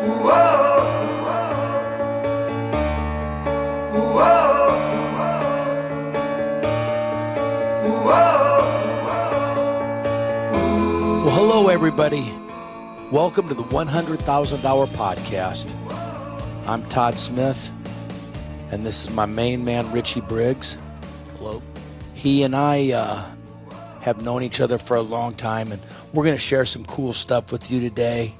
Well, hello, everybody. Welcome to the $100,000 podcast. I'm Todd Smith, and this is my main man, Richie Briggs. Hello. He and I have known each other for a long time, and we're going to share some cool stuff with you today.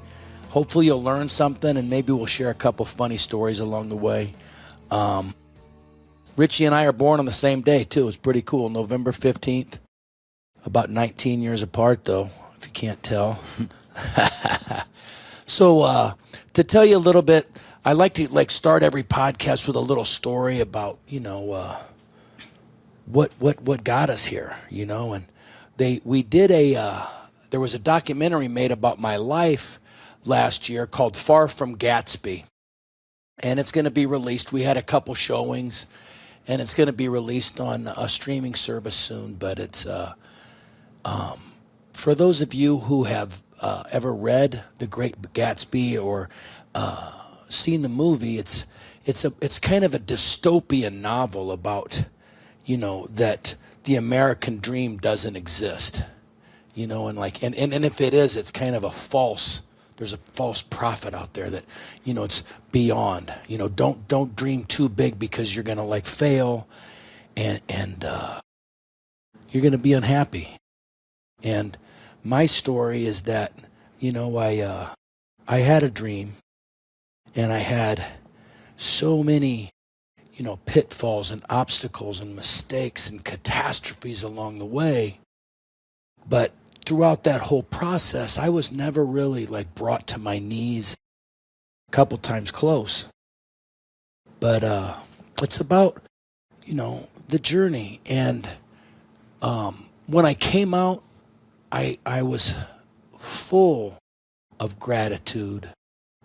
Hopefully you'll learn something, and maybe we'll share a couple funny stories along the way. Richie and I are born on the same day, too. It's pretty cool, November 15th. About 19 years apart, though, if you can't tell. So to tell you a little bit, I like to start every podcast with a little story about, what got us here, and there was a documentary made about my life last year called Far From Gatsby, and it's going to be released. We had a couple showings, and it's going to be released on a streaming service soon, but it's for those of you who have ever read The Great Gatsby or seen the movie, it's kind of a dystopian novel about, that the American dream doesn't exist, and if it is, it's kind of a false. There's a false prophet out there that, it's beyond. Don't dream too big because you're gonna fail, and you're gonna be unhappy. And my story is that, I had a dream, and I had so many, pitfalls and obstacles and mistakes and catastrophes along the way. But throughout that whole process, I was never really brought to my knees. A couple times close. But it's about, the journey. And when I came out, I was full of gratitude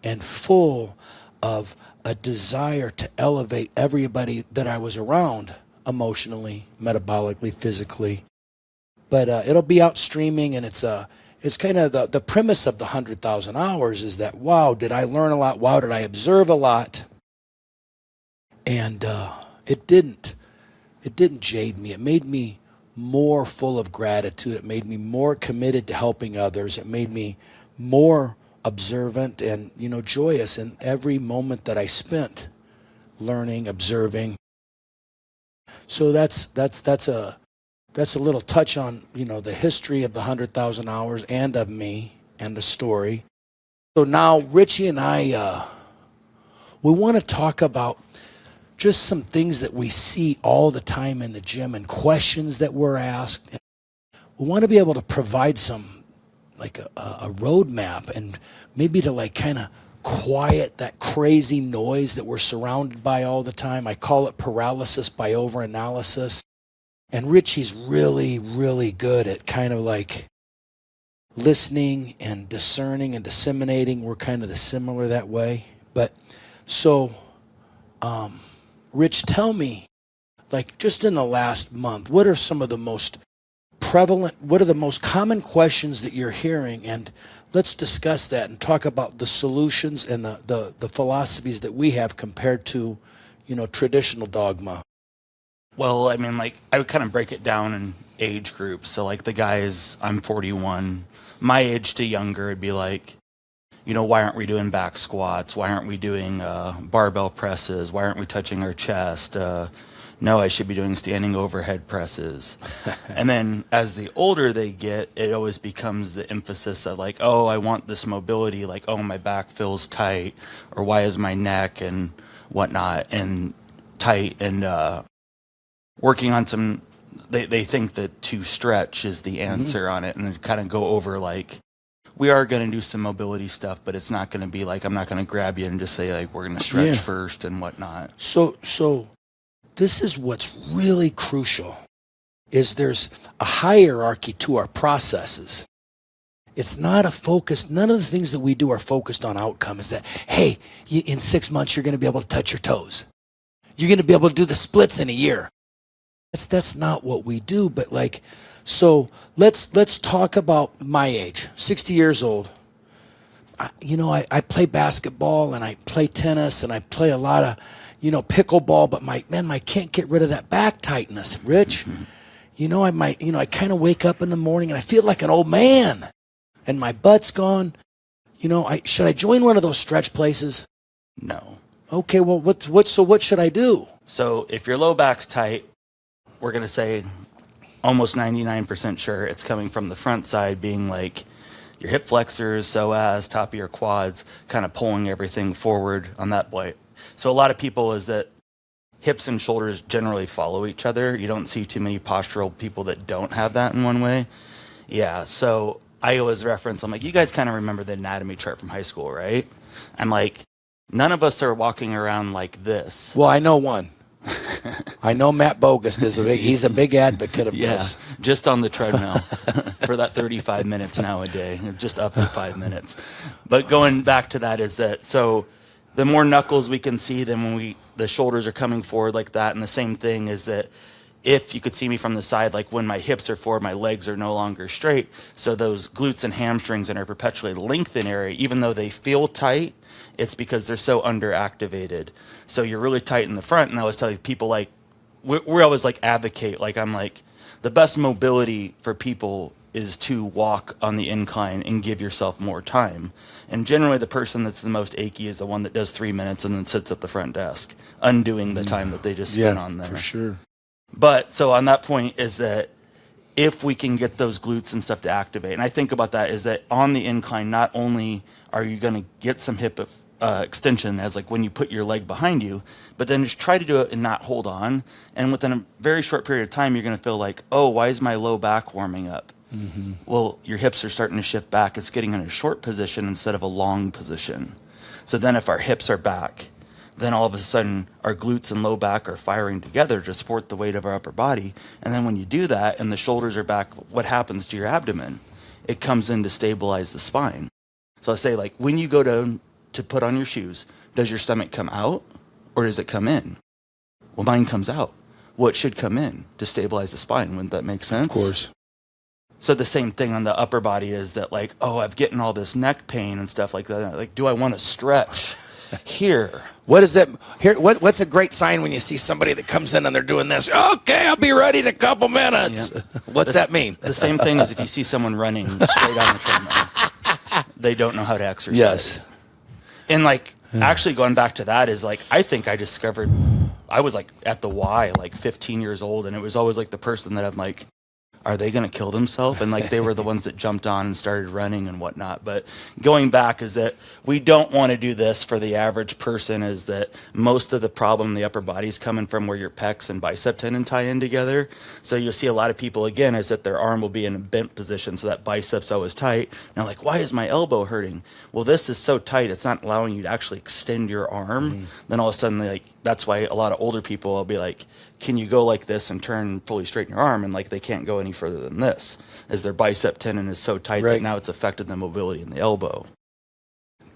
and full of a desire to elevate everybody that I was around emotionally, metabolically, physically. But it'll be out streaming, and it's kind of the premise of the 100,000 hours is that, wow, did I learn a lot? Wow, did I observe a lot? And it didn't jade me. It made me more full of gratitude. It made me more committed to helping others. It made me more observant and, joyous in every moment that I spent learning, observing. So that's a little touch on, the history of the 100,000 hours and of me and the story. So now Richie and I, we want to talk about just some things that we see all the time in the gym and questions that we're asked. We want to be able to provide some, a roadmap and maybe to kind of quiet that crazy noise that we're surrounded by all the time. I call it paralysis by overanalysis. And Richie's really, really good at kind of listening and discerning and disseminating. We're kind of similar that way. But so, Rich, tell me, just in the last month, what are some of the most prevalent, what are the most common questions that you're hearing? And let's discuss that and talk about the solutions and the philosophies that we have compared to, traditional dogma. Well, I would kind of break it down in age groups. So, the guys, I'm 41. My age to younger, it'd be why aren't we doing back squats? Why aren't we doing barbell presses? Why aren't we touching our chest? No, I should be doing standing overhead presses. And then as the older they get, it always becomes the emphasis of oh, I want this mobility, oh, my back feels tight, or why is my neck and whatnot and tight, and working on some, they think that to stretch is the answer on it, and then kind of go over we are going to do some mobility stuff, but it's not going to be I'm not going to grab you and just say we're going to stretch first and whatnot. So this is what's really crucial, is there's a hierarchy to our processes. It's not a focus. None of the things that we do are focused on outcome. Is that, hey, in 6 months, you're going to be able to touch your toes. You're going to be able to do the splits in a year. That's not what we do. But so let's talk about my age, 60 years old. I play basketball and I play tennis and I play a lot of, pickleball, but I can't get rid of that back tightness, Rich. I kind of wake up in the morning and I feel like an old man and my butt's gone. Should I join one of those stretch places? No. Okay, well, what should I do? So if your low back's tight, we're going to say almost 99% sure it's coming from the front side, being like your hip flexors, psoas, top of your quads, kind of pulling everything forward on that point. So a lot of people is that hips and shoulders generally follow each other. You don't see too many postural people that don't have that in one way. Yeah, so I always reference, I'm like, you guys kind of remember the anatomy chart from high school, right? I'm like, none of us are walking around like this. Well, I know one. I know Matt Bogus. He's a big advocate of this. Just on the treadmill for that 35 minutes now a day, just up to 5 minutes. But going back to that is that, so the more knuckles we can see, then when the shoulders are coming forward like that. And the same thing is that if you could see me from the side, like when my hips are forward, my legs are no longer straight. So those glutes and hamstrings in our perpetually lengthened area, even though they feel tight, it's because they're so underactivated. So you're really tight in the front. And I always tell people, like, we always like advocate, like, I'm like, the best mobility for people is to walk on the incline and give yourself more time. And generally the person that's the most achy is the one that does 3 minutes and then sits at the front desk, undoing the time that they just spent on there. For sure. But so on that point is that if we can get those glutes and stuff to activate, and I think about that is that on the incline, not only are you going to get some hip extension as like when you put your leg behind you, but then just try to do it and not hold on. And within a very short period of time, you're going to feel like, oh, why is my low back warming up? Mm-hmm. Well, your hips are starting to shift back. It's getting in a short position instead of a long position. So then if our hips are back, then all of a sudden our glutes and low back are firing together to support the weight of our upper body. And then when you do that and the shoulders are back, what happens to your abdomen? It comes in to stabilize the spine. So I say, like, when you go to put on your shoes, does your stomach come out or does it come in? Well, mine comes out. Well, it should come in to stabilize the spine. Wouldn't that make sense? Of course. So the same thing on the upper body is that, like, oh, I'm getting all this neck pain and stuff like that. Like, do I want to stretch here? What is that? Here, what's a great sign when you see somebody that comes in and they're doing this? Okay, I'll be ready in a couple minutes. Yeah. What's that mean? The same thing as if you see someone running straight on the treadmill. They don't know how to exercise. Yes. And like, actually going back to that is like, I think I discovered, I was like at the Y, like 15 years old. And it was always like the person that I'm like, are they going to kill themselves? And like, they were the ones that jumped on and started running and whatnot. But going back is that we don't want to do this for the average person, is that most of the problem in the upper body is coming from where your pecs and bicep tendon tie in together. So you'll see a lot of people, again, is that their arm will be in a bent position. So that bicep's always tight. And I'm like, why is my elbow hurting? Well, this is so tight, it's not allowing you to actually extend your arm. Then all of a sudden, like, that's why a lot of older people will be like, can you go like this and turn fully straight in your arm? And like, they can't go any further than this, as their bicep tendon is so tight that now it's affected the mobility in the elbow.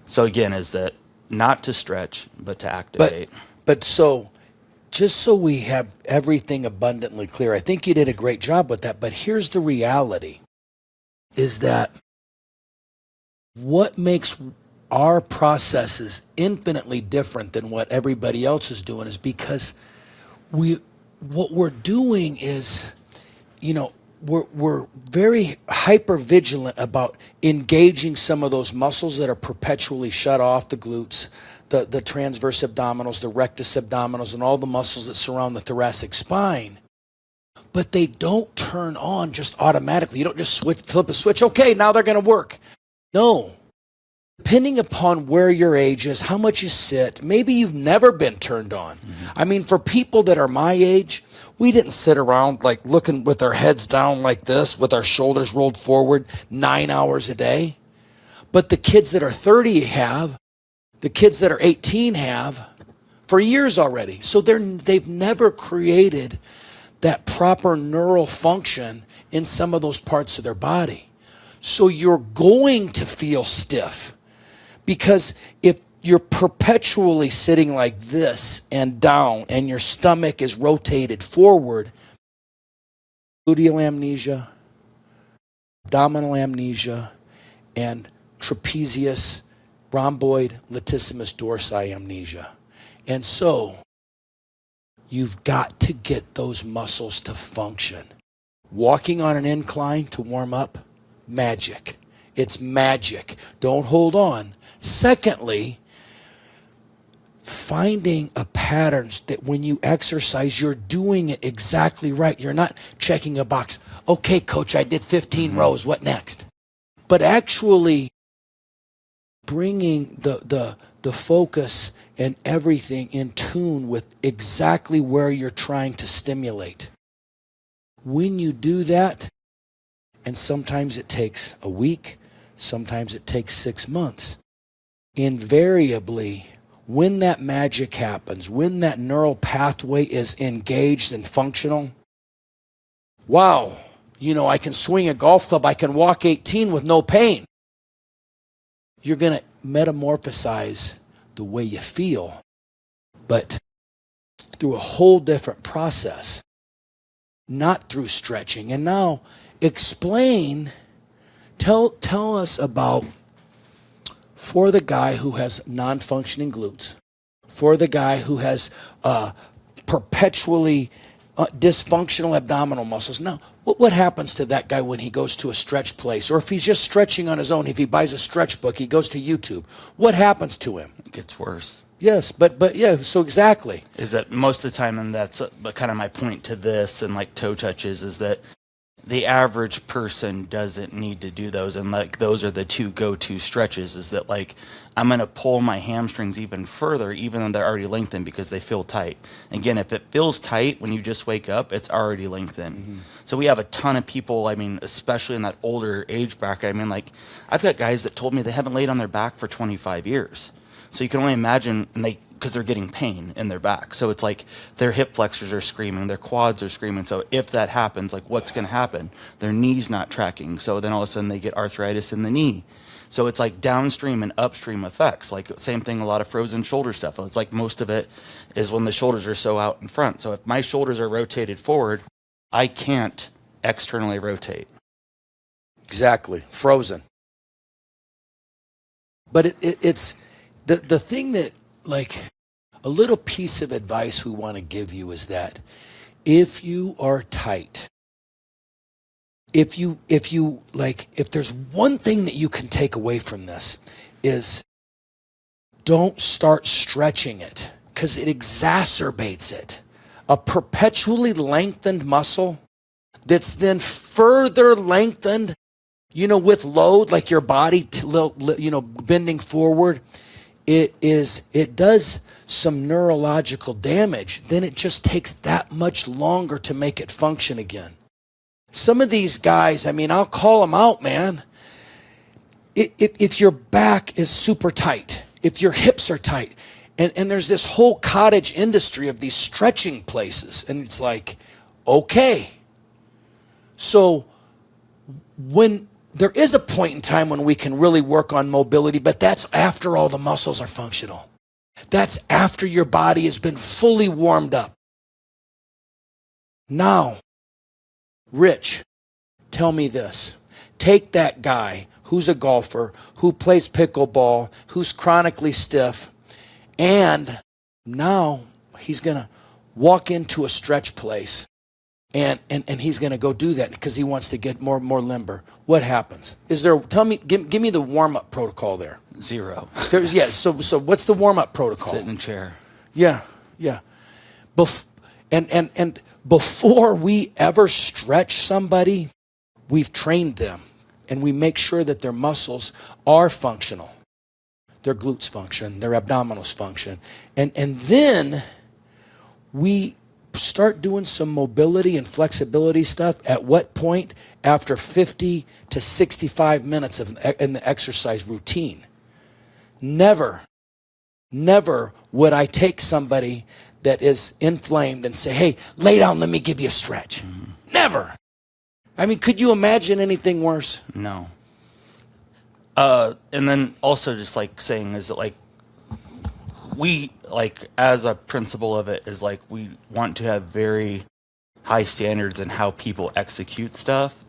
So again, is that not to stretch, but to activate. But so, just so we have everything abundantly clear, I think you did a great job with that. But here's the reality, is that what makes our processes infinitely different than what everybody else is doing is because what we're doing is, we're very hyper vigilant about engaging some of those muscles that are perpetually shut off, the glutes, the transverse abdominals, the rectus abdominals, and all the muscles that surround the thoracic spine. But they don't turn on just automatically. You don't just flip a switch. Okay, now they're going to work. No. Depending upon where your age is, how much you sit, maybe you've never been turned on. I mean, for people that are my age, we didn't sit around like looking with our heads down like this, with our shoulders rolled forward 9 hours a day. But the kids that are 30 have, the kids that are 18 have, for years already. So they've never created that proper neural function in some of those parts of their body. So you're going to feel stiff. Because if you're perpetually sitting like this and down and your stomach is rotated forward, gluteal amnesia, abdominal amnesia, and trapezius rhomboid latissimus dorsi amnesia. And so you've got to get those muscles to function. Walking on an incline to warm up, magic. It's magic. Don't hold on. Secondly, finding a pattern that when you exercise, you're doing it exactly right. You're not checking a box. Okay, coach, I did 15 rows. What next? But actually bringing the focus and everything in tune with exactly where you're trying to stimulate. When you do that, and sometimes it takes a week, sometimes it takes 6 months, invariably, when that magic happens, when that neural pathway is engaged and functional, wow, I can swing a golf club, I can walk 18 with no pain. You're going to metamorphosize the way you feel, but through a whole different process, not through stretching. And now tell us about, for the guy who has non-functioning glutes, for the guy who has perpetually dysfunctional abdominal muscles. Now, what happens to that guy when he goes to a stretch place, or if he's just stretching on his own, if he buys a stretch book, he goes to YouTube, what happens to him? It gets worse. Yes, but yeah, so exactly. Is that most of the time, and that's kind of my point to this and like toe touches, is that the average person doesn't need to do those, and like those are the two go-to stretches, is that like I'm going to pull my hamstrings even further even though they're already lengthened because they feel tight. Again, if it feels tight when you just wake up, it's already lengthened. Mm-hmm. So we have a ton of people, especially in that older age bracket. Like I've got guys that told me they haven't laid on their back for 25 years. So you can only imagine, because they're getting pain in their back. So it's like their hip flexors are screaming, their quads are screaming. So if that happens, like what's going to happen? Their knee's not tracking. So then all of a sudden they get arthritis in the knee. So it's like downstream and upstream effects. Like same thing, a lot of frozen shoulder stuff. It's like most of it is when the shoulders are so out in front. So if my shoulders are rotated forward, I can't externally rotate. Exactly. Frozen. But it's the thing that, like, a little piece of advice we want to give you is that if you are tight, if there's one thing that you can take away from this, is don't start stretching it, because it exacerbates it. A perpetually lengthened muscle that's then further lengthened, with load, like your body, bending forward, it does some neurological damage. Then it just takes that much longer to make it function again. Some of these guys, I'll call them out, man. If your back is super tight, if your hips are tight, and there's this whole cottage industry of these stretching places, and it's like, okay. So when there is a point in time when we can really work on mobility, but that's after all the muscles are functional. That's after your body has been fully warmed up. Now, Rich, tell me this. Take that guy who's a golfer, who plays pickleball, who's chronically stiff, and now he's going to walk into a stretch place. And he's going to go do that because he wants to get more limber. What happens? Give me the warm-up protocol there. 0. So what's the warm-up protocol? Sit in a chair. Yeah. And before we ever stretch somebody, we've trained them, and we make sure that their muscles are functional. Their glutes function, their abdominals function. And then we start doing some mobility and flexibility stuff. At what point? After 50 to 65 minutes in the exercise routine. Never would I take somebody that is inflamed and say, hey, lay down, let me give you a stretch. Mm-hmm. Never. Could you imagine anything worse? No. And then also just like saying is that like, we, like, as a principle of it, is like we want to have very high standards in how people execute stuff.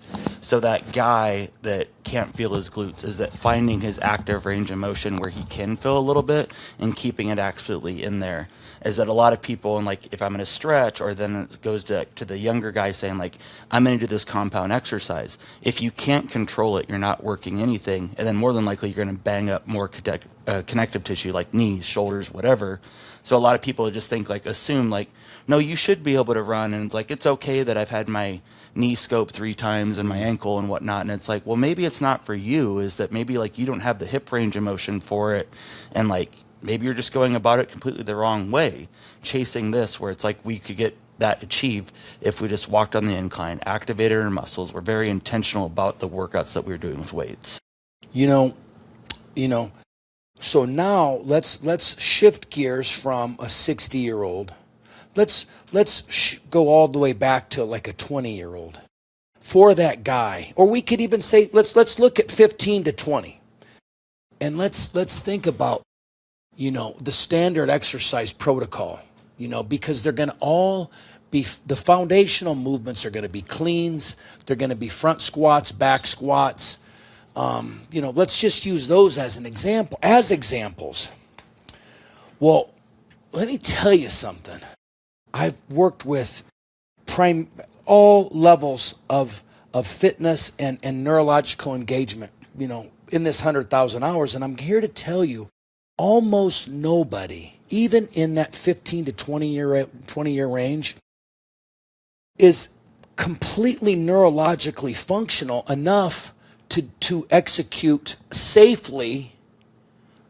So that guy that can't feel his glutes, is that finding his active range of motion where he can feel a little bit and keeping it absolutely in there. Is that a lot of people, and like if I'm going to stretch, or then it goes to the younger guy saying like, I'm going to do this compound exercise. If you can't control it, you're not working anything, and then more than likely you're going to bang up more connective tissue like knees, shoulders, whatever. So a lot of people just think like, assume like, no, you should be able to run, and it's like, it's okay that I've had my knee scoped 3 times and my ankle and whatnot. And it's like, well, maybe it's not for you. Is that maybe like you don't have the hip range of motion for it, and like maybe you're just going about it completely the wrong way, chasing this where it's like we could get that achieved if we just walked on the incline, activated our muscles. We're very intentional about the workouts that we're doing with weights. You know, so now let's shift gears from a 60-year-old. Let's go all the way back to like a 20-year-old. For that guy, or we could even say let's look at 15 to 20, and let's think about, you know, the standard exercise protocol. You know, because they're going to all be, the foundational movements are going to be cleans. They're going to be front squats, back squats. You know, let's just use those as an example, as examples. Well, let me tell you something. I've worked with all levels of fitness and neurological engagement, you know, in this 100,000 hours. And I'm here to tell you, almost nobody, even in that 15 to 20 year range, is completely neurologically functional enough to execute safely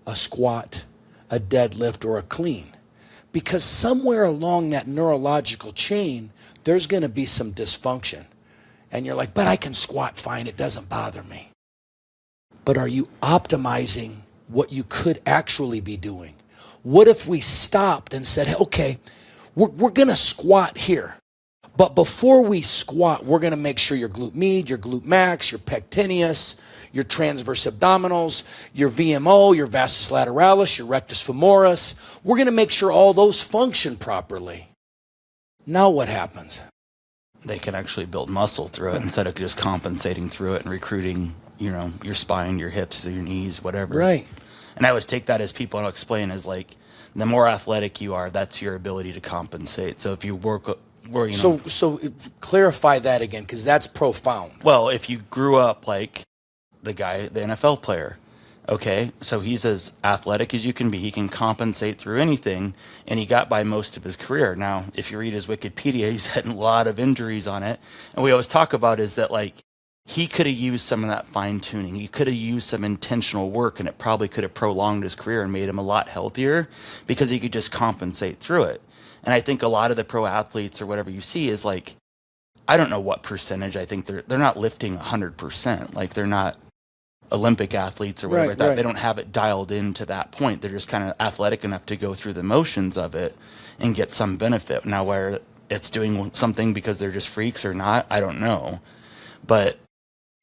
a squat, a deadlift, or a clean. Because somewhere along that neurological chain, there's going to be some dysfunction. And you're like, but I can squat fine, it doesn't bother me. But are you optimizing what you could actually be doing? What if we stopped and said, okay, we're going to squat here. But before we squat, we're going to make sure your glute med, your glute max, your pectineus, your transverse abdominals, your VMO, your vastus lateralis, your rectus femoris. We're going to make sure all those function properly. Now what happens? They can actually build muscle through it instead of just compensating through it and recruiting, you know, your spine, your hips, your knees, whatever. Right. And I always take that as people will explain as like, the more athletic you are, that's your ability to compensate. So if you work, you know, so clarify that again, because that's profound. Well, if you grew up like the guy, the NFL player, okay, so he's as athletic as you can be. He can compensate through anything, and he got by most of his career. Now, if you read his Wikipedia, he's had a lot of injuries on it. And we always talk about is that like, he could have used some of that fine tuning. He could have used some intentional work, and it probably could have prolonged his career and made him a lot healthier because he could just compensate through it. And I think a lot of the pro athletes or whatever you see is like, I don't know what percentage. I think they're not lifting 100%. Like they're not Olympic athletes or whatever. Right. They don't have it dialed in to that point. They're just kind of athletic enough to go through the motions of it and get some benefit. Now, where it's doing something because they're just freaks or not, I don't know. But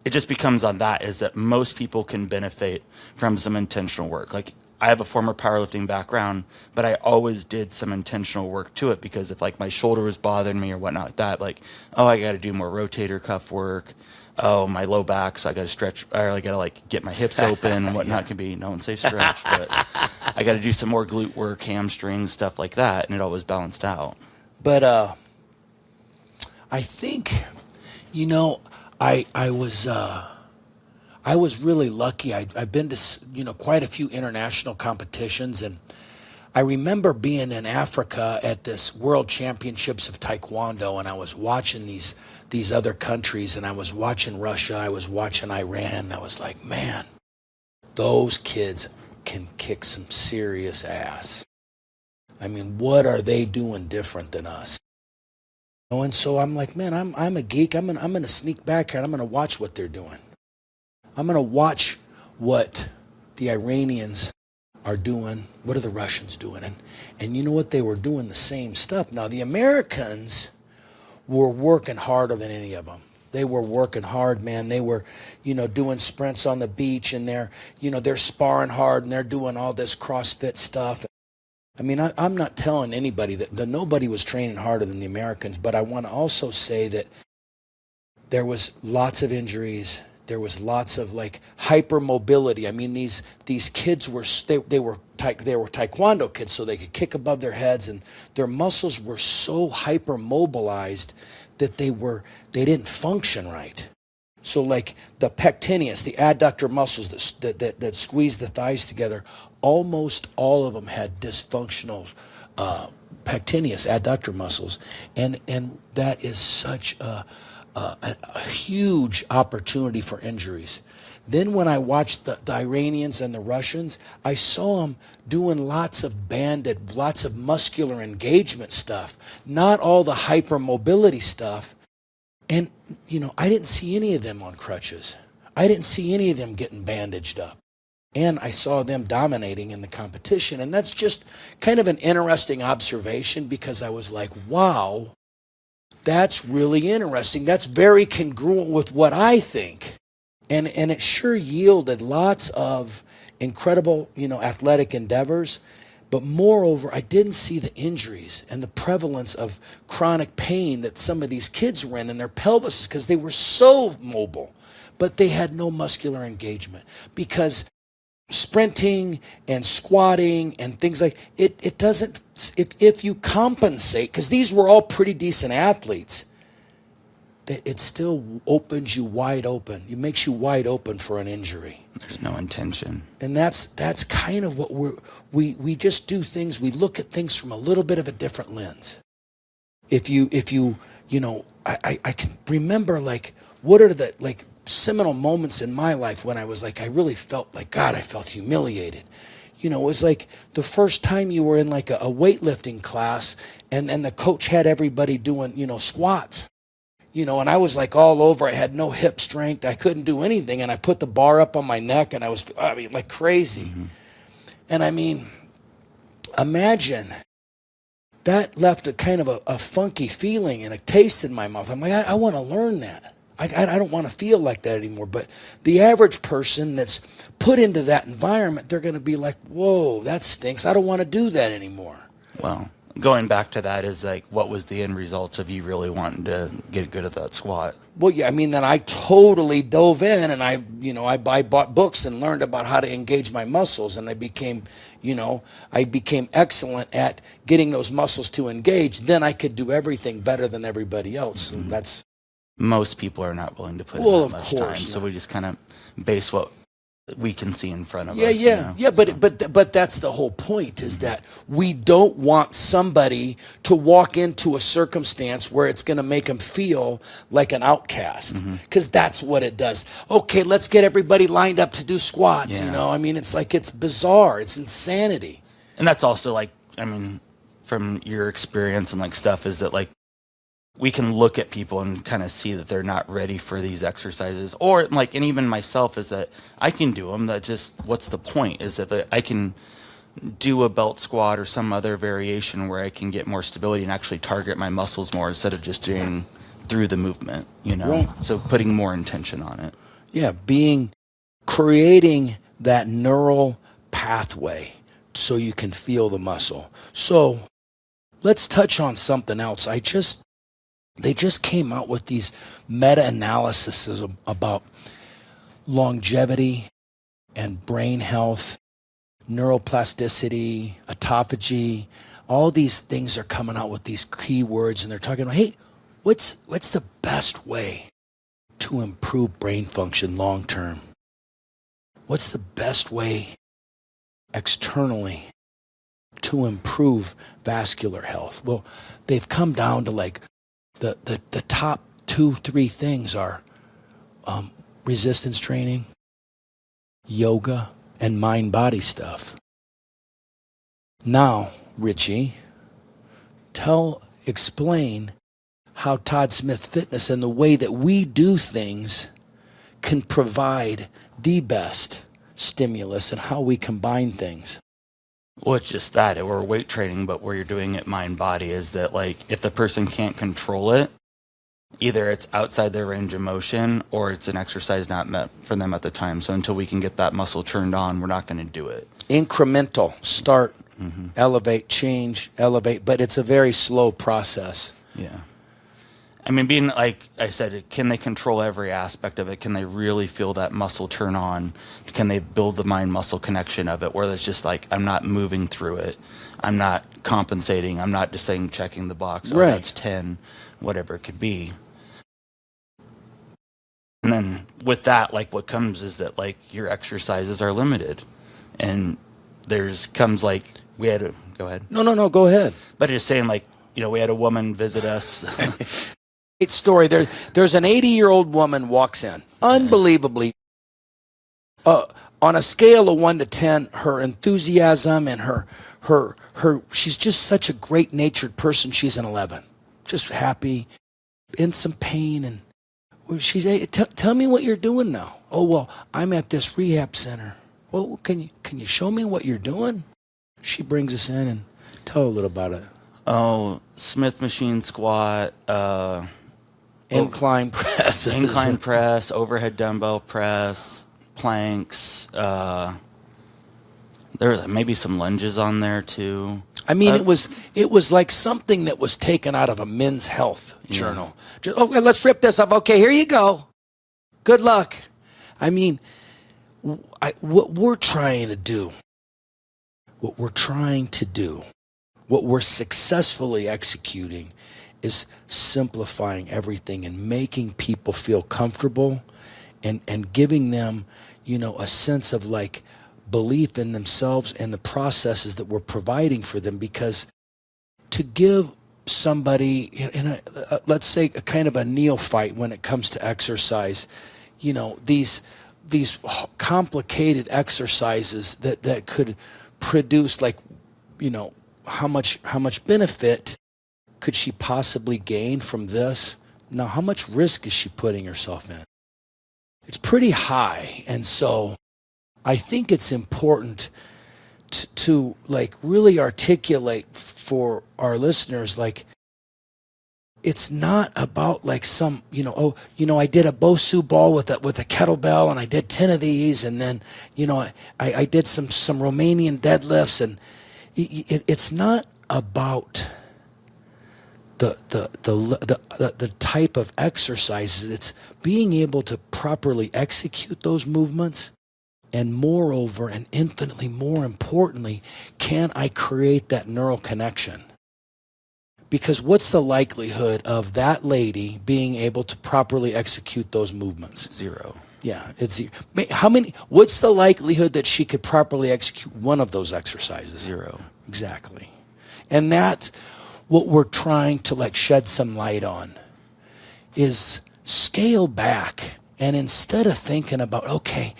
it just becomes on that is that most people can benefit from some intentional work. Like I have a former powerlifting background, but I always did some intentional work to it because if like my shoulder was bothering me or whatnot like that, like, oh, I got to do more rotator cuff work. Oh, my low back, so I got to stretch. I got to like get my hips open and whatnot. Can be no one say stretch, but I got to do some more glute work, hamstrings, stuff like that, and it always balanced out. But I think, you know, I was really lucky. I've been to, you know, quite a few international competitions, and I remember being in Africa at this World Championships of Taekwondo, and I was watching these other countries, and I was watching Russia, I was watching Iran, and I was like, man, those kids can kick some serious ass. I mean, what are they doing different than us? And so I'm like, man, I'm a geek. I'm gonna sneak back here and I'm gonna watch what they're doing. I'm gonna watch what the Iranians are doing. What are the Russians doing? And you know what? They were doing the same stuff. Now the Americans were working harder than any of them. They were working hard, man. They were, you know, doing sprints on the beach, and they're sparring hard, and they're doing all this CrossFit stuff. I mean, I'm not telling anybody that nobody was training harder than the Americans, but I want to also say that there was lots of injuries. There was lots of like hypermobility. I mean, these kids were they were taekwondo kids, so they could kick above their heads, and their muscles were so hypermobilized that they didn't function right. So like the pectineus, the adductor muscles that squeeze the thighs together, almost all of them had dysfunctional pectineus, adductor muscles, and that is such a huge opportunity for injuries. Then when I watched the Iranians and the Russians, I saw them doing lots of banded, lots of muscular engagement stuff, not all the hypermobility stuff. And, I didn't see any of them on crutches. I didn't see any of them getting bandaged up. And I saw them dominating in the competition. And that's just kind of an interesting observation, because I was like, wow, that's really interesting. That's very congruent with what I think. And it sure yielded lots of incredible, athletic endeavors. But moreover, I didn't see the injuries and the prevalence of chronic pain that some of these kids were in their pelvises, because they were so mobile, but they had no muscular engagement. Because sprinting and squatting and things like it doesn't, if you compensate, because these were all pretty decent athletes, it still opens you wide open. It makes you wide open for an injury. There's no intention. And that's kind of what we just do things. We look at things from a little bit of a different lens. If you I can remember, like, what are the like seminal moments in my life when I was like, I really felt like, God, I felt humiliated. It was like the first time you were in like a weightlifting class, and the coach had everybody doing, squats. And I was like all over. I had no hip strength. I couldn't do anything. And I put the bar up on my neck, and I was, like crazy. Mm-hmm. And I mean, imagine that left a kind of a funky feeling and a taste in my mouth. I'm like, I want to learn that. I don't want to feel like that anymore. But the average person that's put into that environment, they're going to be like, whoa, that stinks. I don't want to do that anymore. Well, going back to that is like, what was the end result of you really wanting to get good at that squat? Well, yeah, I mean, then I totally dove in, and I bought books and learned about how to engage my muscles, and I became excellent at getting those muscles to engage. Then I could do everything better than everybody else, and that's. Most people are not willing to put in that much time, so we just kind of base what we can see in front of us. Yeah. But that's the whole point, is that we don't want somebody to walk into a circumstance where it's going to make them feel like an outcast, because that's what it does. Okay, let's get everybody lined up to do squats. I mean, it's like, it's bizarre, it's insanity. And that's also like, I mean, from your experience and like stuff, is that like, we can look at people and kind of see that they're not ready for these exercises, or like, and even myself, is that I can do them. That just, what's the point? Is that I can do a belt squat or some other variation where I can get more stability and actually target my muscles more, instead of just doing through the movement, Right. So putting more intention on it. Yeah, creating that neural pathway so you can feel the muscle. So let's touch on something else. They just came out with these meta-analyses about longevity and brain health, neuroplasticity, autophagy. All these things are coming out with these keywords, and they're talking about, hey, what's the best way to improve brain function long term? What's the best way externally to improve vascular health? Well, they've come down to like the top 2-3 things are resistance training, yoga, and mind-body stuff. Now, Richie, explain how Todd Smith Fitness and the way that we do things can provide the best stimulus, and how we combine things. Well, it's just that, or weight training, but where you're doing it mind-body, is that like, if the person can't control it, either it's outside their range of motion, or it's an exercise not meant for them at the time. So until we can get that muscle turned on, we're not going to do it. Incremental, start, elevate, change, elevate, but it's a very slow process. Yeah. I mean, being like I said, can they control every aspect of it? Can they really feel that muscle turn on? Can they build the mind muscle connection of it where it's just like, I'm not moving through it. I'm not compensating. I'm not just saying checking the box. Oh, Right. that's 10, whatever it could be. And then with that, like what comes is that like your exercises are limited. And comes like, we had to, go ahead. No, go ahead. But just saying like, we had a woman visit us. Great story. There's an 80-year-old woman walks in, unbelievably. On a scale of 1 to 10, her enthusiasm and her she's just such a great-natured person. She's an 11, just happy, in some pain, and she's tell me what you're doing now. Oh well, I'm at this rehab center. Well, can you show me what you're doing? She brings us in and tell a little about it. Oh, Smith machine squat, Incline press. incline press, overhead dumbbell press, planks. There maybe some lunges on there too. I mean, it was like something that was taken out of a men's health journal. Just, okay, let's rip this up. Okay, here you go. Good luck. I mean, what we're trying to do, what we're successfully executing is simplifying everything and making people feel comfortable and giving them, a sense of like belief in themselves and the processes that we're providing for them. Because to give somebody let's say a kind of a neophyte when it comes to exercise, these complicated exercises that could produce like, how much benefit could she possibly gain from this? Now, how much risk is she putting herself in? It's pretty high. And so I think it's important to like really articulate for our listeners, like, it's not about like some, I did a Bosu ball with a kettlebell and I did 10 of these. And then, I did some Romanian deadlifts, and it's not about the type of exercises. It's being able to properly execute those movements, and moreover, and infinitely more importantly, can I create that neural connection? Because what's the likelihood of that lady being able to properly execute those movements? 0. Yeah, it's what's the likelihood that she could properly execute one of those exercises? 0. Exactly. And that's what we're trying to like shed some light on, is scale back. And instead of thinking about, okay,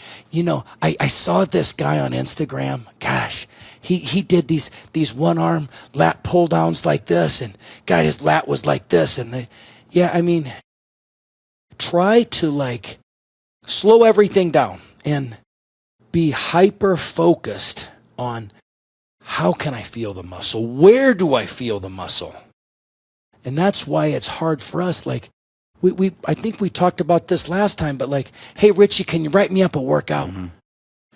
I saw this guy on Instagram, gosh, he did these one arm lat pull downs like this, and God, his lat was like this. And try to like slow everything down and be hyper focused on, how can I feel the muscle? Where do I feel the muscle? And that's why it's hard for us. Like, I think we talked about this last time, but like, hey, Richie, can you write me up a workout? Mm-hmm.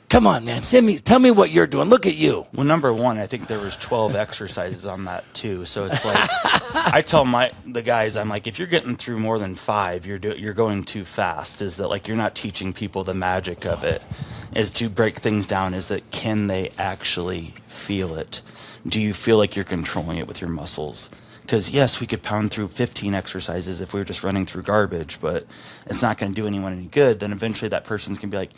Come on, man. Tell me what you're doing. Look at you. Well, number one, I think there was 12 exercises on that too. So it's like, I tell the guys, I'm like, if you're getting through more than 5, you're going too fast. Is that like, you're not teaching people the magic of it, is to break things down. Is that, can they actually feel it? Do you feel like you're controlling it with your muscles? Because yes, we could pound through 15 exercises if we were just running through garbage, but it's not going to do anyone any good. Then eventually that person's going to be like,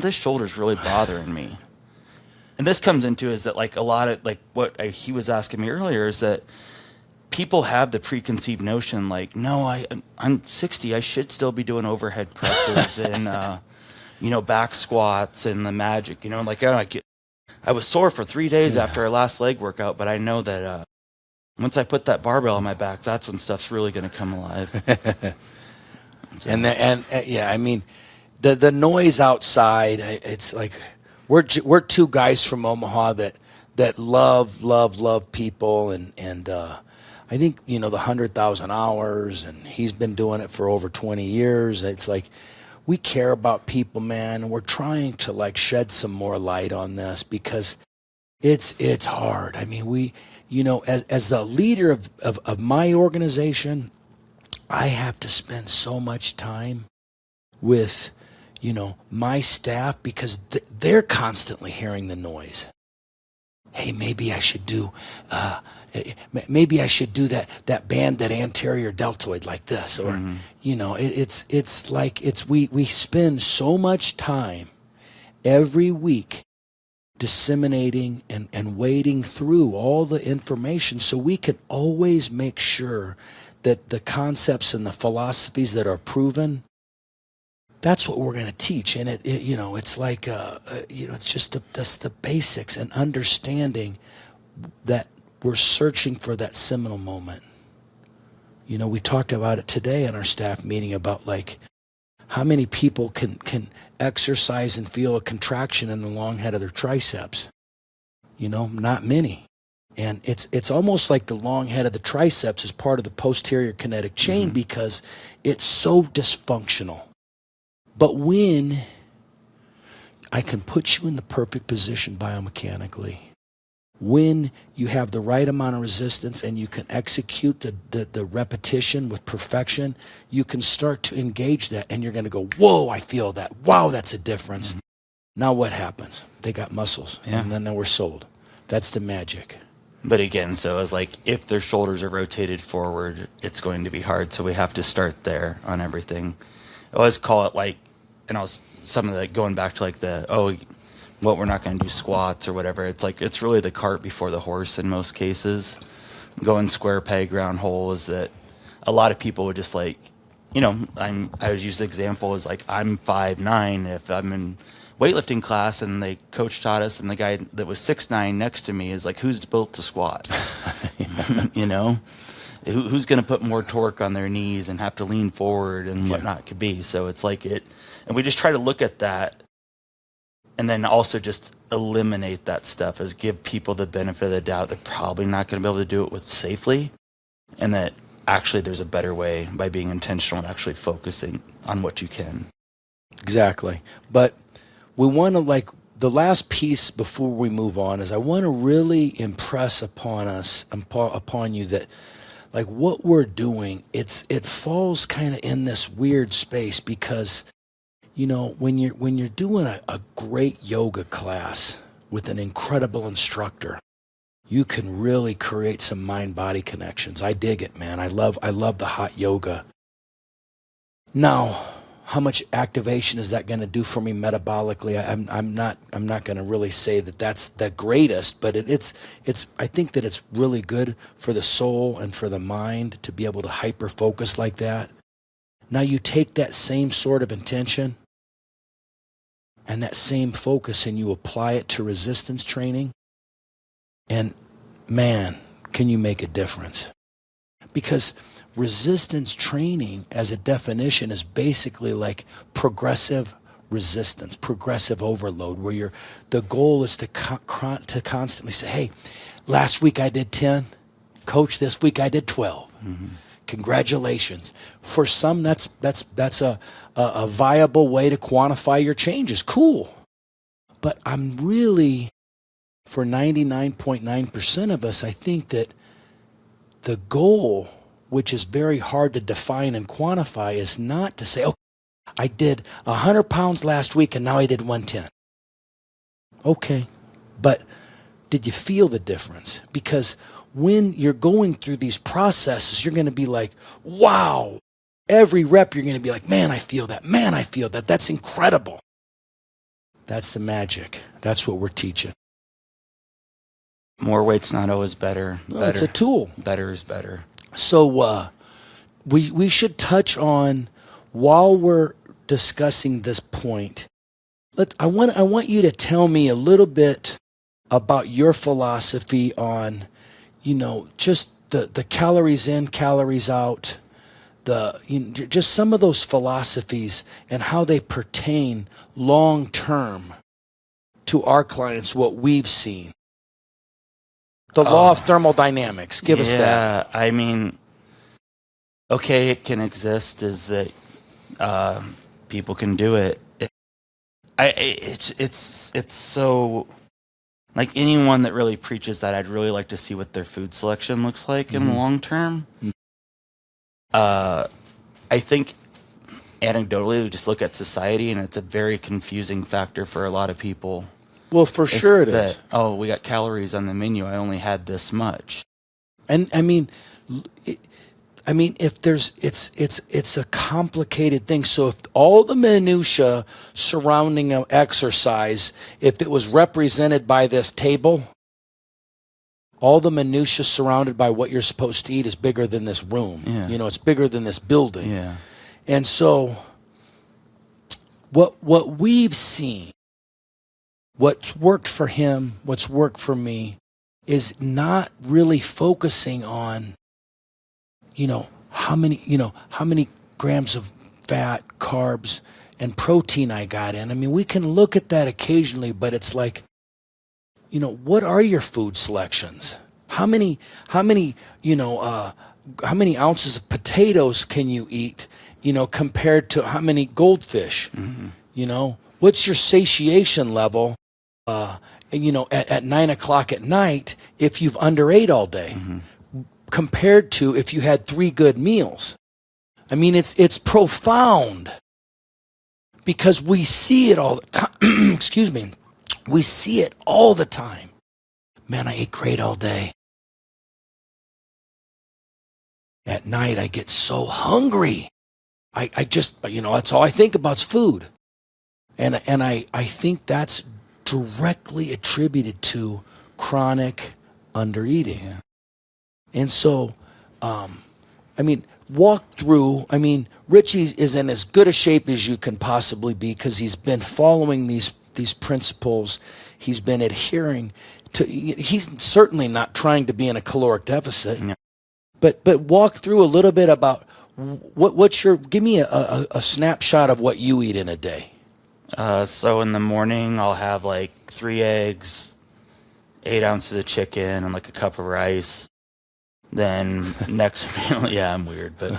this shoulder's really bothering me. And this comes into is that like a lot of like what he was asking me earlier is that people have the preconceived notion like, no, I'm 60, I should still be doing overhead presses and back squats and the magic. Like I was sore for 3 days after our last leg workout, but I know that. Once I put that barbell on my back, that's when stuff's really going to come alive. So. The noise outside. It's like we're 2 guys from Omaha that love people, and I think the 100,000 hours, and he's been doing it for over 20 years. It's like we care about people, man, and we're trying to like shed some more light on this because it's hard. I mean, as the leader of my organization, I have to spend so much time with, my staff because they're constantly hearing the noise. Hey, maybe I should do that band, that anterior deltoid like this, or it's like we spend so much time every week disseminating and wading through all the information so we can always make sure that the concepts and the philosophies that are proven, that's what we're going to teach. And it's like, it's just that's the basics, and understanding that we're searching for that seminal moment. We talked about it today in our staff meeting about like how many people can exercise and feel a contraction in the long head of their triceps. Not many. And it's almost like the long head of the triceps is part of the posterior kinetic chain because it's so dysfunctional. But when I can put you in the perfect position biomechanically, when you have the right amount of resistance and you can execute the repetition with perfection, you can start to engage that, and you're going to go, whoa, I feel that. Wow, that's a difference. Now what happens? They got muscles, and then they were sold. That's the magic. But again, so it's like if their shoulders are rotated forward, it's going to be hard. So we have to start there on everything. I always call it like, and some of the going back to like we're not going to do squats or whatever. It's like it's really the cart before the horse in most cases. Going square peg round hole is that a lot of people would just like, I would use the example as like I'm 5'9". If I'm in weightlifting class and the coach taught us, and the guy that was 6'9" next to me is like, who's built to squat? Who's going to put more torque on their knees and have to lean forward and whatnot could be. So it's like and we just try to look at that, and then also just eliminate that stuff, as give people the benefit of the doubt. They're probably not going to be able to do it with safely, and that actually there's a better way by being intentional and actually focusing on what you can. Exactly. But we want to, the last piece before we move on is I want to really impress upon you that what we're doing, it falls kind of in this weird space because, when you're doing a great yoga class with an incredible instructor, you can really create some mind-body connections. I dig it, man. I love the hot yoga. Now, how much activation is that going to do for me metabolically? I'm not going to really say that that's the greatest, but it's I think that it's really good for the soul and for the mind to be able to hyper focus like that. Now you take that same sort of intention and that same focus and you apply it to resistance training, and man, can you make a difference? Because resistance training, as a definition, is basically like progressive resistance, progressive overload, where the goal is to constantly say, hey, last week I did 10, coach, this week I did 12. Congratulations. For some, that's a viable way to quantify your changes. Cool. But I'm really, for 99.9% of us, I think that the goal, which is very hard to define and quantify, is not to say, okay, I did 100 pounds last week and now I did 110. Okay, but did you feel the difference? Because when you're going through these processes, you're going to be like, wow. Every rep, you're going to be like, man, I feel that. Man, I feel that. That's incredible. That's the magic. That's what we're teaching. More weight's not always better. No, it's a tool. Better is better. So we should touch on, while we're discussing this point, I want you to tell me a little bit about your philosophy on, just the calories in, calories out, just some of those philosophies and how they pertain long term to our clients, what we've seen. The law of thermodynamics. Give us that. Yeah, I mean, okay, it can exist, is that people can do it. It's so, like, anyone that really preaches that, I'd really like to see what their food selection looks like in the long term. I think anecdotally, we just look at society, and it's a very confusing factor for a lot of people. Well, for sure it is. Oh, we got calories on the menu. I only had this much. And if there's, it's a complicated thing. So if all the minutia surrounding an exercise, if it was represented by this table, all the minutia surrounded by what you're supposed to eat is bigger than this room. Yeah. You know, it's bigger than this building. Yeah. And so what we've seen, what's worked for him, what's worked for me, is not really focusing on, how many grams of fat, carbs, and protein I got in. I mean, we can look at that occasionally, but it's like, what are your food selections? How many ounces of potatoes can you eat, compared to how many goldfish? Mm-hmm. What's your satiation level, at 9 o'clock at night if you've underate all day, compared to if you had 3 good meals? I mean, it's profound, because we see it all the time. Excuse me. We see it all the time. Man, I ate great all day. At night, I get so hungry. I just, that's all I think about is food. And I think that's directly attributed to chronic undereating. Yeah. And so, Richie is in as good a shape as you can possibly be, because he's been following these principles. He's been adhering to. He's certainly not trying to be in a caloric deficit. Yeah. But walk through a little bit about give me a snapshot of what you eat in a day. So in the morning, I'll have like 3 eggs, 8 ounces of chicken, and like a cup of rice. Then next meal, yeah, I'm weird, but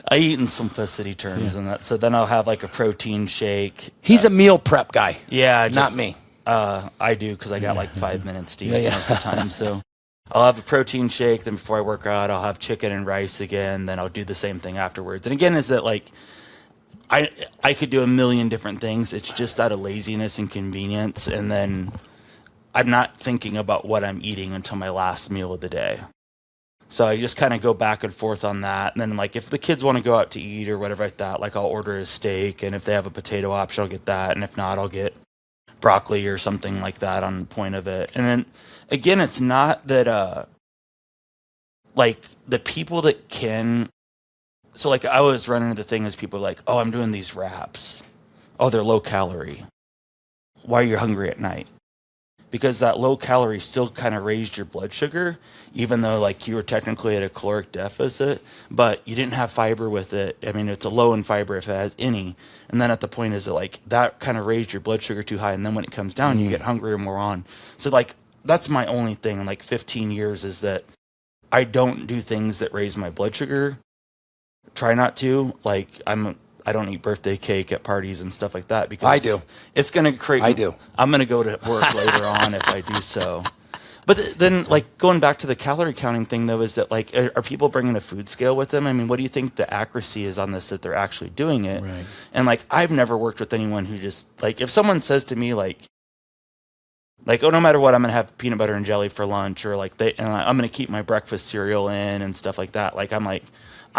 I eat in simplicity terms, and that. So then I'll have like a protein shake. He's a meal prep guy. Yeah, not me. I do, because I got like 5 minutes to eat most of the time. So I'll have a protein shake. Then before I work out, I'll have chicken and rice again. Then I'll do the same thing afterwards. And again, is that like I could do a million different things. It's just out of laziness and convenience, and then I'm not thinking about what I'm eating until my last meal of the day. So I just kind of go back and forth on that. And then, like, if the kids want to go out to eat or whatever like that, like, I'll order a steak. And if they have a potato option, I'll get that. And if not, I'll get broccoli or something like that on the point of it. And then, again, it's not that, like, the people that can... So, like, I was running into the thing as people like, oh, I'm doing these wraps. Oh, they're low calorie. Why are you hungry at night? Because that low calorie still kind of raised your blood sugar, even though like you were technically at a caloric deficit, but you didn't have fiber with it. I mean, it's a low in fiber if it has any. And then at the point is that like that kind of raised your blood sugar too high. And then when it comes down, you get hungrier more on. So like, that's my only thing in like 15 years is that I don't do things that raise my blood sugar. Try not to. Like I don't eat birthday cake at parties and stuff like that, because I do. It's going to create. I do. I'm going to go to work later on if I do so. But then, like, going back to the calorie counting thing, though, is that, like, are people bringing a food scale with them? I mean, what do you think the accuracy is on this, that they're actually doing it? Right. And, like, I've never worked with anyone who just, like, if someone says to me, like, oh, no matter what, I'm going to have peanut butter and jelly for lunch, or, like, I'm going to keep my breakfast cereal in and stuff like that. Like, I'm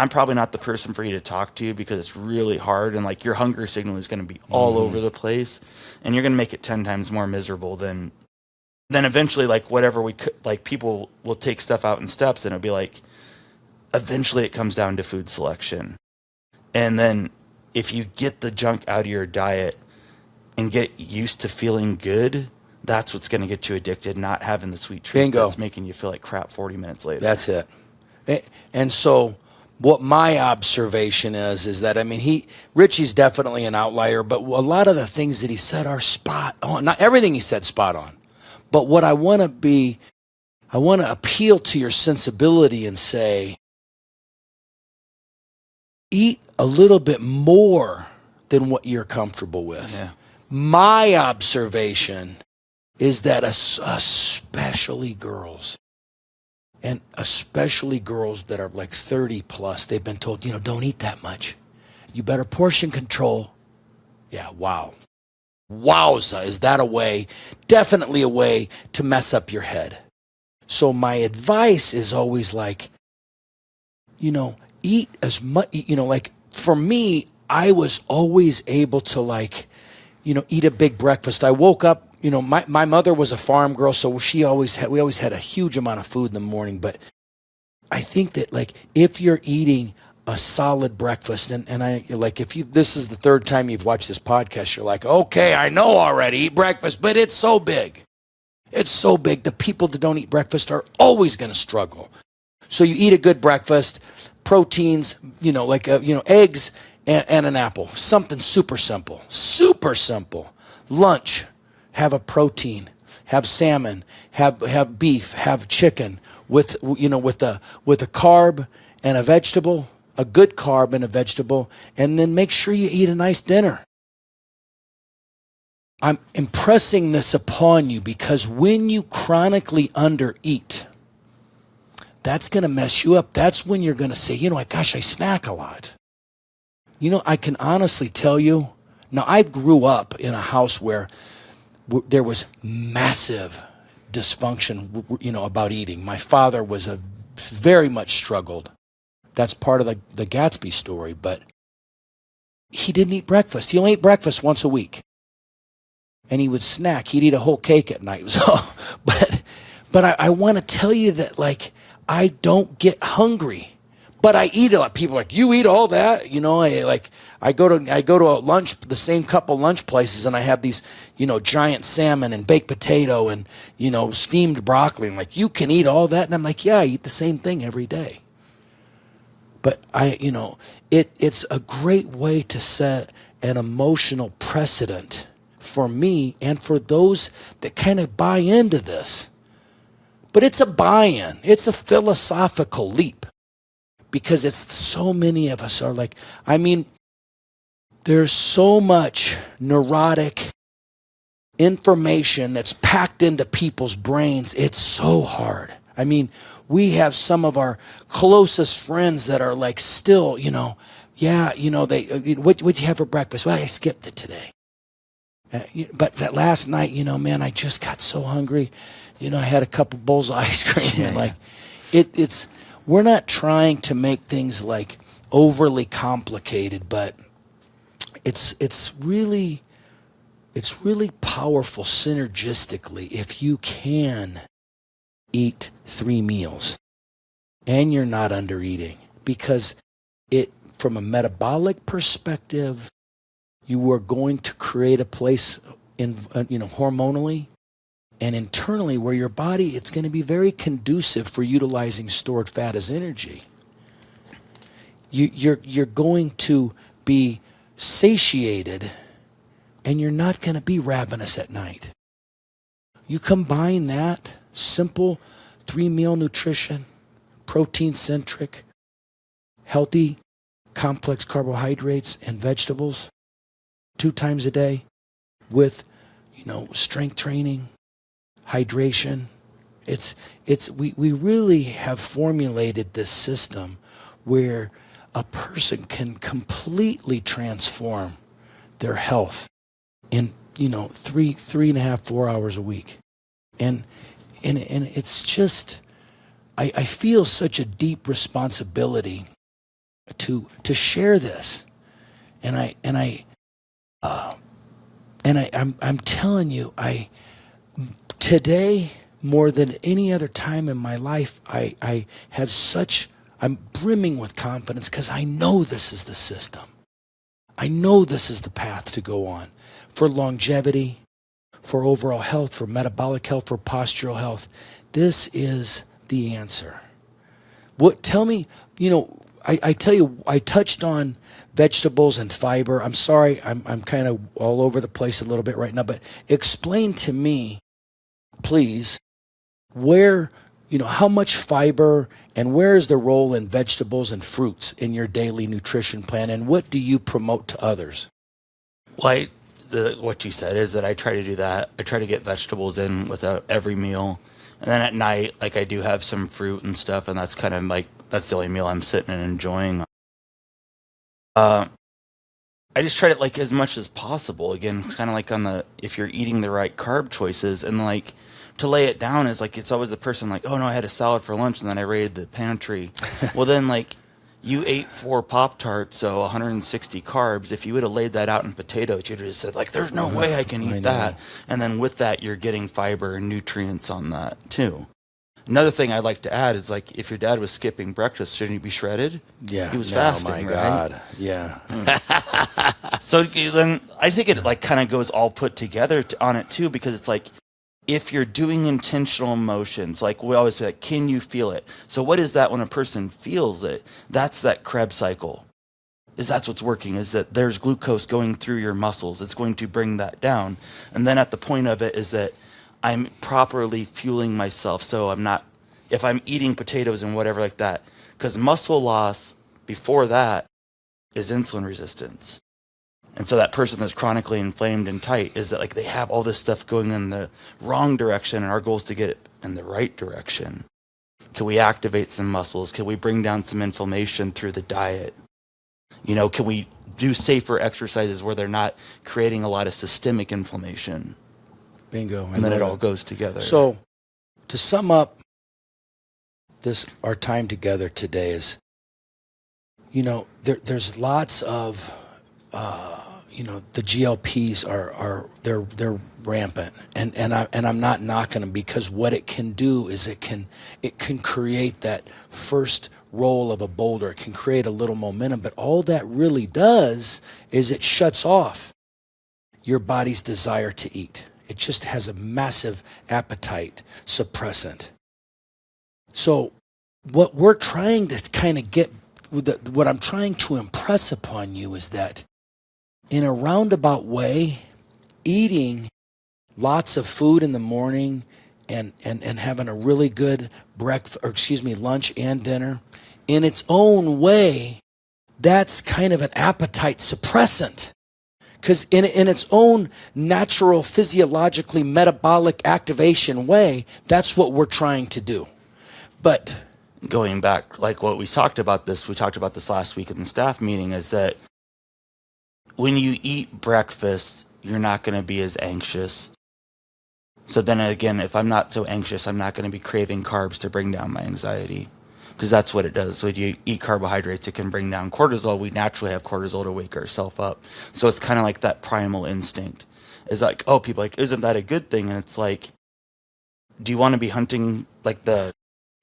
probably not the person for you to talk to, because it's really hard, and like your hunger signal is going to be all over the place, and you're going to make it 10 times more miserable than eventually, like, whatever we could, like, people will take stuff out in steps, and it'll be like, eventually it comes down to food selection. And then if you get the junk out of your diet and get used to feeling good, that's what's going to get you addicted, not having the sweet treat Bingo. That's making you feel like crap 40 minutes later. That's it. And so what my observation is that, I mean, Richie's definitely an outlier, but a lot of the things that he said are spot on. Not everything he said spot on, but what I want to appeal to your sensibility and say, eat a little bit more than what you're comfortable with. Yeah. My observation is that especially girls, And especially girls that are like 30 plus, they've been told, don't eat that much. You better portion control. Yeah, wow. Wowza, is that a way? Definitely a way to mess up your head. So my advice is always like, eat as much, like for me, I was always able to eat a big breakfast. I woke up, my mother was a farm girl, so we always had a huge amount of food in the morning. But I think that if you're eating a solid breakfast, and I if this is the third time you've watched this podcast, you're like, okay, I know already, eat breakfast, but it's so big. It's so big. The people that don't eat breakfast are always going to struggle. So you eat a good breakfast, proteins, eggs and an apple, something super simple, super simple. Lunch, have a protein, have salmon, have beef, have chicken with a carb and a vegetable, a good carb and a vegetable, and then make sure you eat a nice dinner. I'm impressing this upon you because when you chronically undereat, that's going to mess you up. That's when you're going to say, gosh, I snack a lot. I can honestly tell you, now I grew up in a house where there was massive dysfunction, about eating. My father was very much struggled. That's part of the Gatsby story, but he didn't eat breakfast. He only ate breakfast once a week. And he would snack. He'd eat a whole cake at night. So, but I want to tell you that I don't get hungry, but I eat a lot. People are like, you eat all that? I go to a lunch, the same couple lunch places, and I have these, giant salmon and baked potato and, steamed broccoli. I'm like, you can eat all that? And I'm like, yeah, I eat the same thing every day. But it's a great way to set an emotional precedent for me and for those that kind of buy into this. But it's a buy-in. It's a philosophical leap because it's so many of us are there's so much neurotic information that's packed into people's brains. It's so hard. We have some of our closest friends that are still, what'd you have for breakfast? Well, I skipped it today. But that last night, man, I just got so hungry. I had a couple bowls of ice cream. Yeah. And we're not trying to make things overly complicated, but it's really powerful synergistically if you can eat 3 meals and you're not under eating, because from a metabolic perspective, you are going to create a place in hormonally and internally where your body, it's going to be very conducive for utilizing stored fat as energy. You're going to be satiated and you're not going to be ravenous at night. You combine that simple 3-meal nutrition, protein-centric, healthy, complex carbohydrates and vegetables 2 times a day with, strength training, hydration. We really have formulated this system where a person can completely transform their health in, 3.5, 4 hours a week. And it's just, I feel such a deep responsibility to share this. I'm telling you, today more than any other time in my life, I'm brimming with confidence because I know this is the system. I know this is the path to go on for longevity, for overall health, for metabolic health, for postural health. This is the answer. Tell me, I tell you, I touched on vegetables and fiber. I'm sorry, I'm kind of all over the place a little bit right now, but explain to me, please, where, how much fiber and where is the role in vegetables and fruits in your daily nutrition plan, and what do you promote to others? Well, what you said is that I try to do that. I try to get vegetables in with every meal. And then at night, like I do have some fruit and stuff, and that's kind of like, that's the only meal I'm sitting and enjoying. I just try to like as much as possible. Again, it's kind of like on the, if you're eating the right carb choices, and like to lay it down is like, it's always the person like, oh no, I had a salad for lunch and then I raided the pantry. Well, then like you ate 4 Pop-Tarts, so 160 carbs. If you would have laid that out in potatoes, you'd have said like, there's no way I can eat that. And then with that, you're getting fiber and nutrients on that too. Another thing I'd like to add is like, if your dad was skipping breakfast, shouldn't he be shredded? Yeah. He was fasting, my right? God. Yeah. So then I think it like kind of goes all put together on it too, because it's like, if you're doing intentional motions, like we always say, like, can you feel it? So what is that when a person feels it? That's that Krebs cycle. Is that's what's working, is that there's glucose going through your muscles. It's going to bring that down. And then at the point of it is that I'm properly fueling myself. So I'm not, if I'm eating potatoes and whatever like that, because muscle loss before that is insulin resistance. And so that person that's chronically inflamed and tight is that like they have all this stuff going in the wrong direction, and our goal is to get it in the right direction. Can we activate some muscles? Can we bring down some inflammation through the diet? You know, can we do safer exercises where they're not creating a lot of systemic inflammation? Bingo. And then it all goes together. So to sum up our time together today is, you know, there's lots of, you know, the GLPs they're rampant, and I'm not knocking them, because what it can do is it can create that first roll of a boulder. It can create a little momentum, but all that really does is it shuts off your body's desire to eat. It just has a massive appetite suppressant. So what we're trying to kind of get, what I'm trying to impress upon you is that in a roundabout way, eating lots of food in the morning and having a really good lunch and dinner, in its own way, that's kind of an appetite suppressant. Because in its own natural, physiologically metabolic activation way, that's what we're trying to do. But going back, like what we talked about this last week in the staff meeting, is that when you eat breakfast, you're not going to be as anxious. So then again, if I'm not so anxious, I'm not going to be craving carbs to bring down my anxiety, because that's what it does. So when you eat carbohydrates, it can bring down cortisol. We naturally have cortisol to wake ourselves up. So it's kind of like that primal instinct. It's like, oh, people are like, isn't that a good thing? And it's like, do you want to be hunting like the,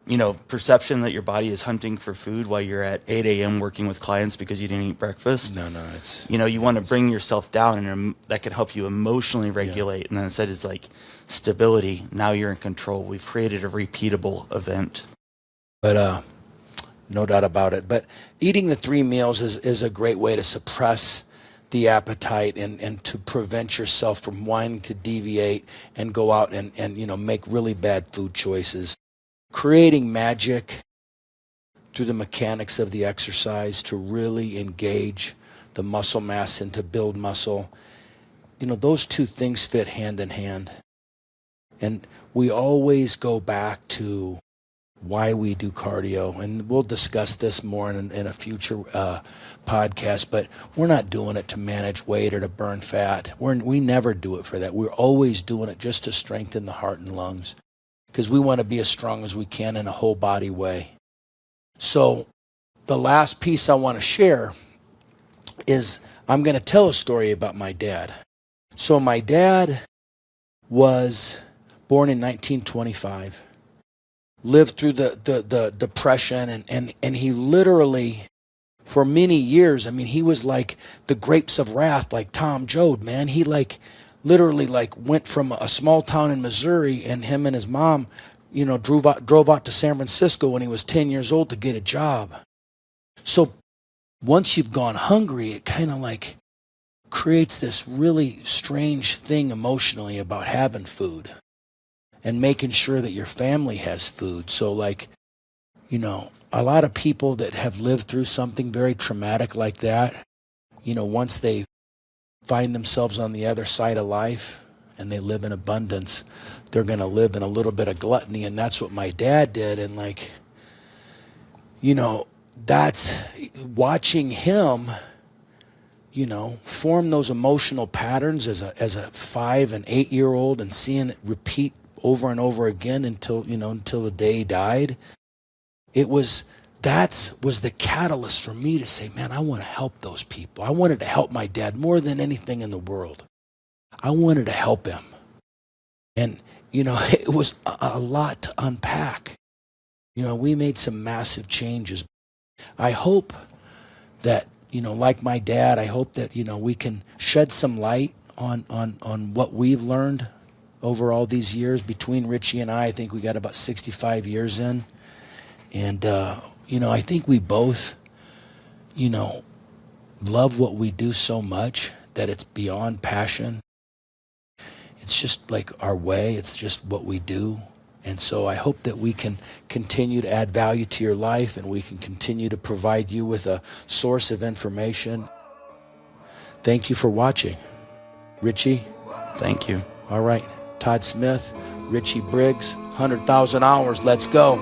you know, perception that your body is hunting for food while you're at 8 a.m. working with clients because you didn't eat breakfast? No, it's... You know, you want to bring yourself down, and that can help you emotionally regulate. Yeah. And then instead it's like stability. Now you're in control. We've created a repeatable event. But no doubt about it. But eating the 3 meals is a great way to suppress the appetite and to prevent yourself from wanting to deviate and go out and you know, make really bad food choices. Creating magic through the mechanics of the exercise to really engage the muscle mass and to build muscle. You know, those two things fit hand in hand. And we always go back to why we do cardio. And we'll discuss this more in a future podcast, but we're not doing it to manage weight or to burn fat. We never do it for that. We're always doing it just to strengthen the heart and lungs, because we want to be as strong as we can in a whole body way. So the last piece I want to share is I'm going to tell a story about my dad. So my dad was born in 1925, lived through the Depression, and he literally, for many years, I mean, he was like the grapes of wrath, like Tom Joad, man. He literally went from a small town in Missouri, and him and his mom, you know, drove out to San Francisco when he was 10 years old to get a job. So once you've gone hungry, it kind of like creates this really strange thing emotionally about having food and making sure that your family has food. So like, you know, a lot of people that have lived through something very traumatic like that, you know, once they find themselves on the other side of life, and they live in abundance, they're going to live in a little bit of gluttony. And that's what my dad did. And like, you know, that's watching him, you know, form those emotional patterns as a 5 and 8 year old, and seeing it repeat over and over again until the day he died. That was the catalyst for me to say, man, I want to help those people. I wanted to help my dad more than anything in the world. I wanted to help him. And, you know, it was a lot to unpack. You know, we made some massive changes. I hope that, you know, like my dad, I hope that, you know, we can shed some light on what we've learned over all these years. Between Richie and I think we got about 65 years in. And, you know, I think we both, you know, love what we do so much that it's beyond passion. It's just like our way. It's just what we do. And so I hope that we can continue to add value to your life, and we can continue to provide you with a source of information. Thank you for watching. Richie? Thank you. All right. Todd Smith, Richie Briggs, 100,000 hours. Let's go.